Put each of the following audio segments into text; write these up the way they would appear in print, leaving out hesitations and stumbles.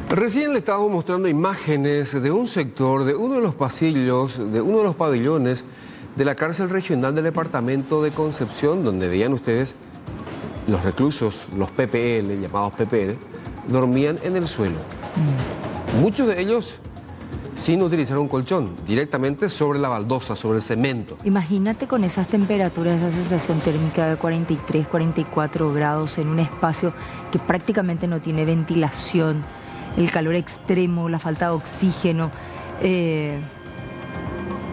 Recién le estábamos mostrando imágenes de un sector, de uno de los pasillos, de uno de los pabellones de la cárcel regional del departamento de Concepción, donde veían ustedes los reclusos, los PPL, llamados PPL, dormían en el suelo. Muchos de ellos sin utilizar un colchón, directamente sobre la baldosa, sobre el cemento. Imagínate con esas temperaturas, esa sensación térmica de 43, 44 grados en un espacio que prácticamente no tiene ventilación, el calor extremo, la falta de oxígeno.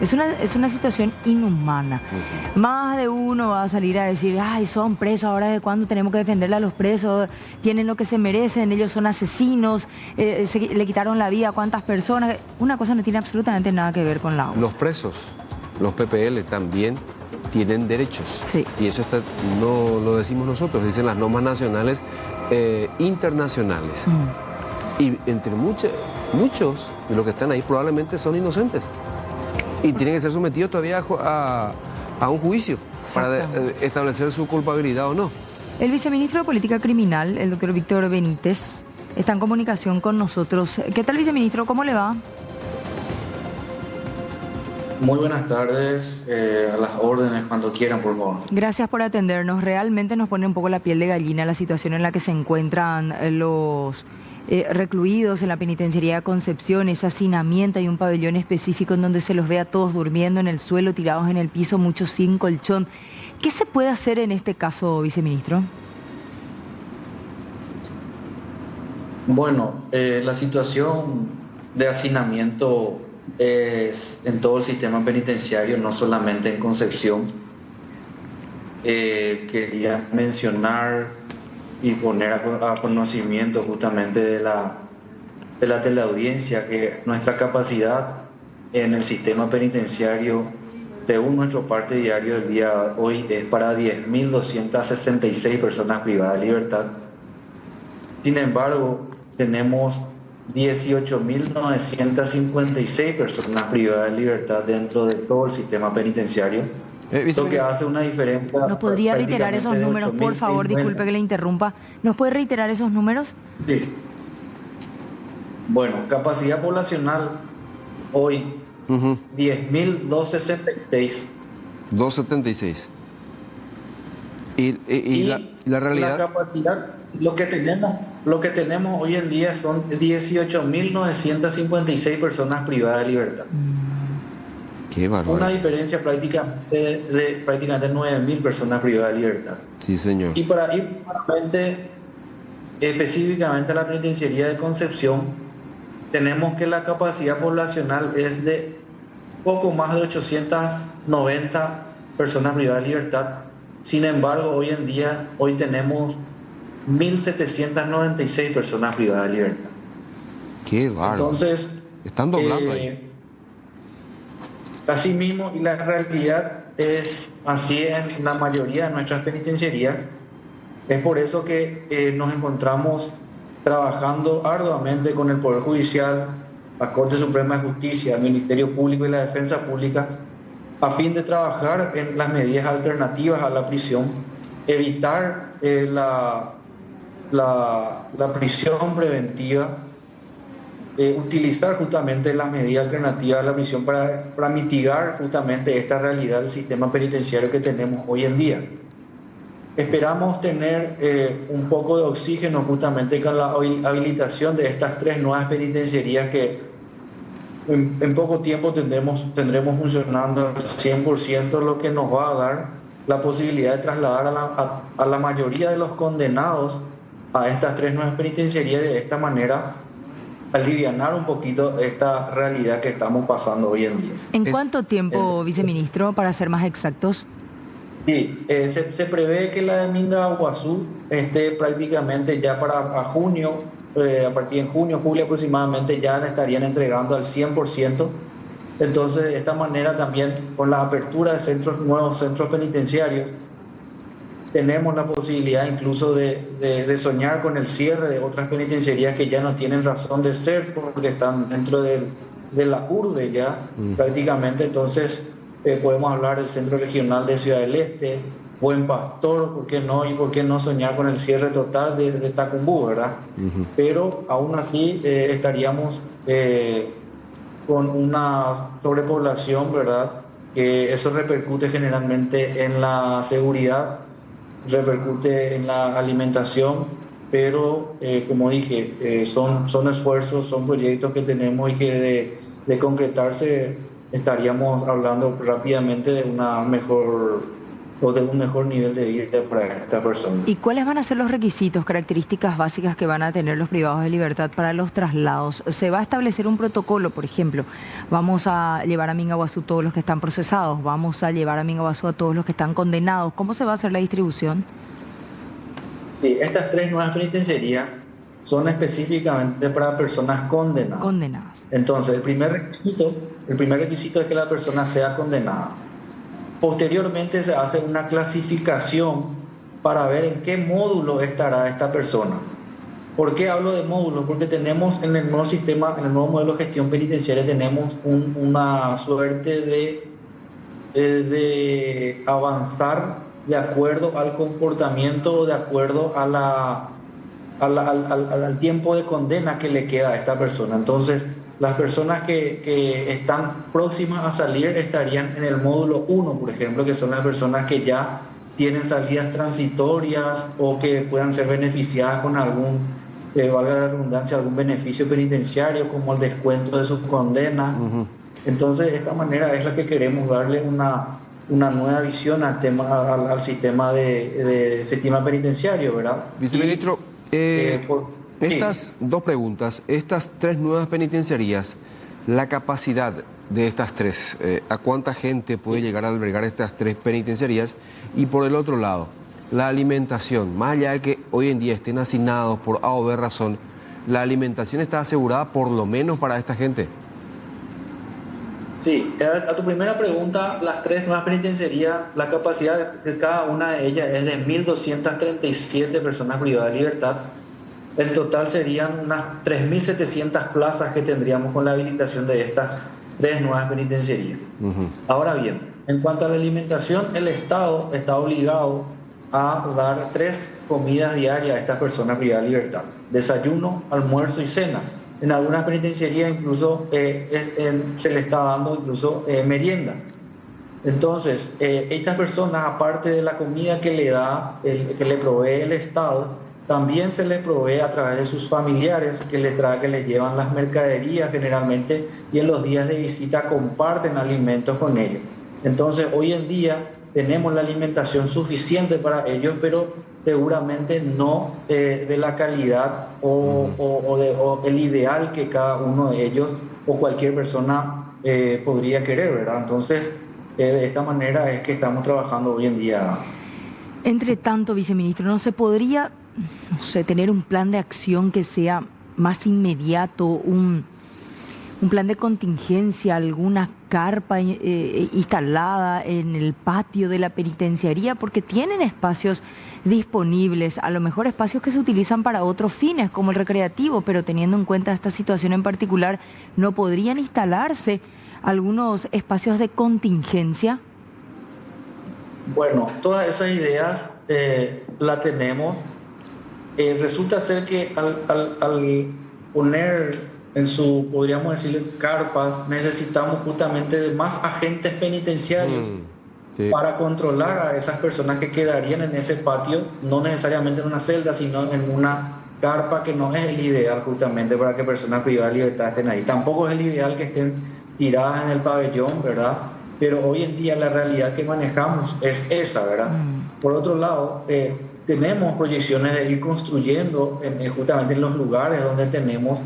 Es una situación inhumana. Más de uno va a salir a decir, ay, son presos, ahora de cuándo tenemos que defenderle a los presos, tienen lo que se merecen, ellos son asesinos, le quitaron la vida a cuántas personas. Una cosa no tiene absolutamente nada que ver con la otra. Los presos, los PPL también tienen derechos. Sí. Y eso no lo decimos nosotros, dicen las normas nacionales internacionales. Y entre muchos de los que están ahí probablemente son inocentes. Y tienen que ser sometidos todavía a un juicio para establecer su culpabilidad o no. El viceministro de Política Criminal, el doctor Víctor Benítez, está en comunicación con nosotros. ¿Qué tal, viceministro? ¿Cómo le va? Muy buenas tardes, a las órdenes cuando quieran, por favor. Gracias por atendernos. Realmente nos pone un poco la piel de gallina la situación en la que se encuentran los recluidos en la penitenciaría de Concepción, ese hacinamiento. Hay un pabellón específico en donde se los ve a todos durmiendo en el suelo, tirados en el piso, muchos sin colchón. ¿Qué se puede hacer en este caso, viceministro? Bueno, la situación de hacinamiento es en todo el sistema penitenciario, no solamente en Concepción. Quería mencionar y poner a conocimiento justamente de la teleaudiencia que nuestra capacidad en el sistema penitenciario, según nuestro parte diario del día de hoy, es para 10.266 personas privadas de libertad. Sin embargo, tenemos 18.956 personas privadas de libertad dentro de todo el sistema penitenciario. Lo que hace una diferencia. ¿Nos podría reiterar esos números, por favor? Disculpe que le interrumpa. ¿Nos puede reiterar esos números? Sí. Bueno, capacidad poblacional hoy, 10.266. 276. Y la realidad. La capacidad, lo que tenemos hoy en día son 18.956 personas privadas de libertad. Qué bárbaro. Una diferencia prácticamente de 9.000 personas privadas de libertad. Sí, señor. Y para ir específicamente a la penitenciaría de Concepción, tenemos que la capacidad poblacional es de poco más de 890 personas privadas de libertad. Sin embargo, hoy tenemos 1.796 personas privadas de libertad. Qué bárbaro. Entonces, están doblando ahí. Así mismo, y la realidad es así en la mayoría de nuestras penitenciarías. Es por eso que nos encontramos trabajando arduamente con el Poder Judicial, la Corte Suprema de Justicia, el Ministerio Público y la Defensa Pública, a fin de trabajar en las medidas alternativas a la prisión, evitar la prisión preventiva, utilizar justamente las medidas alternativas a la prisión para mitigar justamente esta realidad del sistema penitenciario que tenemos hoy en día. Esperamos tener un poco de oxígeno justamente con la habilitación de estas 3 nuevas penitenciarías que en poco tiempo tendremos funcionando al 100%, lo que nos va a dar la posibilidad de trasladar a la mayoría de los condenados a estas 3 nuevas penitenciarías, de esta manera alivianar un poquito esta realidad que estamos pasando hoy en día. ¿En cuánto tiempo, viceministro, para ser más exactos? Sí, se prevé que la de Mingaguazú esté prácticamente ya para junio, a partir de junio, julio aproximadamente, ya la estarían entregando al 100%. Entonces, de esta manera también, con la apertura de nuevos centros penitenciarios, tenemos la posibilidad incluso de soñar con el cierre de otras penitenciarías que ya no tienen razón de ser porque están dentro de la urbe ya prácticamente. Entonces podemos hablar del Centro Regional de Ciudad del Este, Buen Pastor, ¿por qué no? Y por qué no soñar con el cierre total de Tacumbú, ¿verdad? Pero aún así estaríamos con una sobrepoblación, ¿verdad? Que eso repercute generalmente en la seguridad, repercute en la alimentación, pero como dije, son esfuerzos, son proyectos que tenemos y que de concretarse estaríamos hablando rápidamente de una mejor o de un mejor nivel de vida para esta persona. ¿Y cuáles van a ser los requisitos, características básicas que van a tener los privados de libertad para los traslados? ¿Se va a establecer un protocolo, por ejemplo? ¿Vamos a llevar a Mingaguazú todos los que están procesados? ¿Vamos a llevar a Mingaguazú a todos los que están condenados? ¿Cómo se va a hacer la distribución? Sí, estas 3 nuevas penitenciarías son específicamente para personas condenadas. Condenadas. Entonces, el primer requisito es que la persona sea condenada. Posteriormente se hace una clasificación para ver en qué módulo estará esta persona. ¿Por qué hablo de módulos? Porque tenemos en el nuevo sistema, en el nuevo modelo de gestión penitenciaria, tenemos una suerte de avanzar de acuerdo al comportamiento o de acuerdo al tiempo de condena que le queda a esta persona. Entonces, las personas que están próximas a salir estarían en el módulo 1, por ejemplo, que son las personas que ya tienen salidas transitorias o que puedan ser beneficiadas con algún, valga la redundancia, algún beneficio penitenciario como el descuento de sus condenas. Entonces, de esta manera es la que queremos darle una nueva visión al sistema de sistema penitenciario, ¿verdad? Viceministro, estas 2 preguntas, estas 3 nuevas penitenciarías, la capacidad de estas 3, ¿a cuánta gente puede llegar a albergar estas 3 penitenciarías? Y por el otro lado, la alimentación, más allá de que hoy en día estén asignados por A o B razón, ¿la alimentación está asegurada por lo menos para esta gente? Sí, a tu primera pregunta, las 3 nuevas penitenciarías, la capacidad de cada una de ellas es de 1.237 personas privadas de libertad. En total serían unas 3.700 plazas que tendríamos con la habilitación de estas 3 nuevas penitenciarías. Ahora bien, en cuanto a la alimentación, el Estado está obligado a dar 3 comidas diarias a estas personas privadas de libertad: desayuno, almuerzo y cena. En algunas penitenciarías incluso se le está dando incluso merienda. Entonces, estas personas, aparte de la comida que que le provee el Estado, también se les provee a través de sus familiares que les llevan las mercaderías generalmente, y en los días de visita comparten alimentos con ellos. Entonces, hoy en día tenemos la alimentación suficiente para ellos, pero seguramente no de la calidad o el ideal que cada uno de ellos o cualquier persona podría querer, ¿verdad? Entonces, de esta manera es que estamos trabajando hoy en día. Entre tanto, viceministro, ¿no se podría, no sé, tener un plan de acción que sea más inmediato, un plan de contingencia, alguna carpa instalada en el patio de la penitenciaría? Porque tienen espacios disponibles, a lo mejor espacios que se utilizan para otros fines, como el recreativo, pero teniendo en cuenta esta situación en particular, ¿no podrían instalarse algunos espacios de contingencia? Bueno, todas esas ideas las tenemos. Resulta ser que al poner en su, podríamos decirle, carpas, necesitamos justamente de más agentes penitenciarios para controlar a esas personas que quedarían en ese patio, no necesariamente en una celda, sino en una carpa, que no es el ideal justamente para que personas privadas de libertad estén ahí. Tampoco es el ideal que estén tiradas en el pabellón, ¿verdad? Pero hoy en día la realidad que manejamos es esa, ¿verdad? Por otro lado, tenemos proyecciones de ir construyendo justamente en los lugares donde tenemos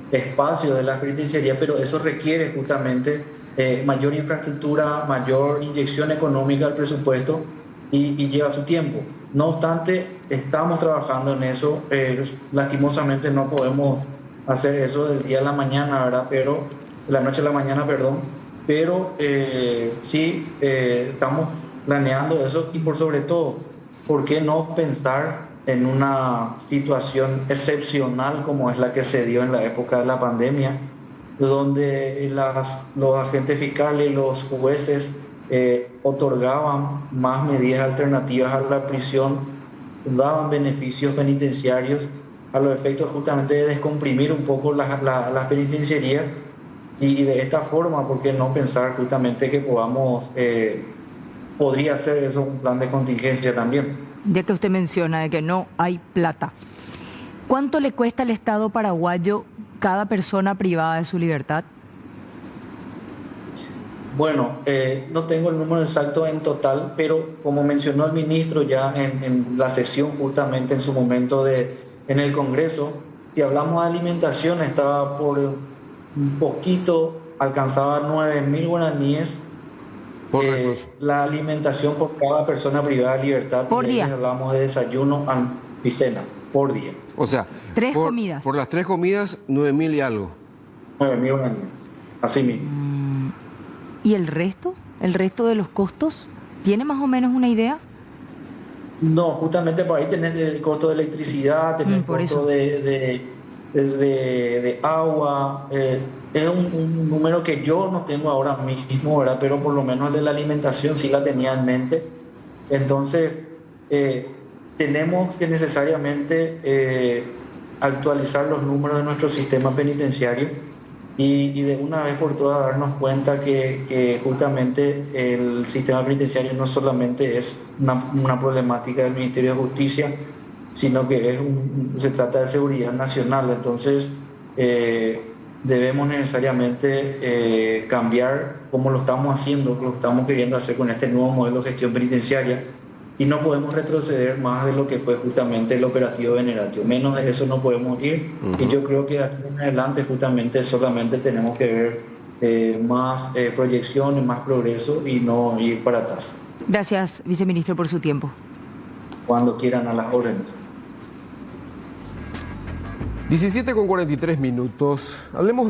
espacio de la penitenciaría, pero eso requiere justamente mayor infraestructura, mayor inyección económica al presupuesto y lleva su tiempo. No obstante, estamos trabajando en eso. Lastimosamente no podemos hacer eso del día a la mañana, ¿verdad? Pero de la noche a la mañana, perdón. Pero sí estamos planeando eso, y por sobre todo, ¿por qué no pensar en una situación excepcional como es la que se dio en la época de la pandemia, donde los agentes fiscales y los jueces otorgaban más medidas alternativas a la prisión, daban beneficios penitenciarios a los efectos justamente de descomprimir un poco las penitenciarías y de esta forma, ¿por qué no pensar justamente que podría ser eso un plan de contingencia también? Ya que usted menciona de que no hay plata, ¿cuánto le cuesta al Estado paraguayo cada persona privada de su libertad? Bueno, no tengo el número exacto en total, pero como mencionó el ministro ya en la sesión justamente en su momento en el Congreso, si hablamos de alimentación, estaba por un poquito, alcanzaba 9.000 guaraníes la alimentación por cada persona privada de libertad. Por día. Hablamos de desayuno y cena, por día. O sea, tres comidas. Por las 3 comidas, 9.000 y algo. 9.000 guaraníes, así mismo. ¿Y el resto? ¿El resto de los costos? ¿Tiene más o menos una idea? No, justamente por ahí tenés el costo de electricidad, tenés el costo de agua. Es un número que yo no tengo ahora mismo, ¿verdad? Pero por lo menos el de la alimentación sí la tenía en mente. Entonces, tenemos que necesariamente actualizar los números de nuestro sistema penitenciario y de una vez por todas darnos cuenta que justamente el sistema penitenciario no solamente es una problemática del Ministerio de Justicia, sino que se trata de seguridad nacional. Entonces debemos necesariamente cambiar como lo estamos haciendo, lo estamos queriendo hacer con este nuevo modelo de gestión penitenciaria, y no podemos retroceder más de lo que fue justamente el operativo Veneratio. Menos de eso no podemos ir. Y yo creo que de aquí en adelante justamente solamente tenemos que ver más proyección y más progreso y no ir para atrás. Gracias, viceministro, por su tiempo. Cuando quieran, a las órdenes. 17:43. Hablemos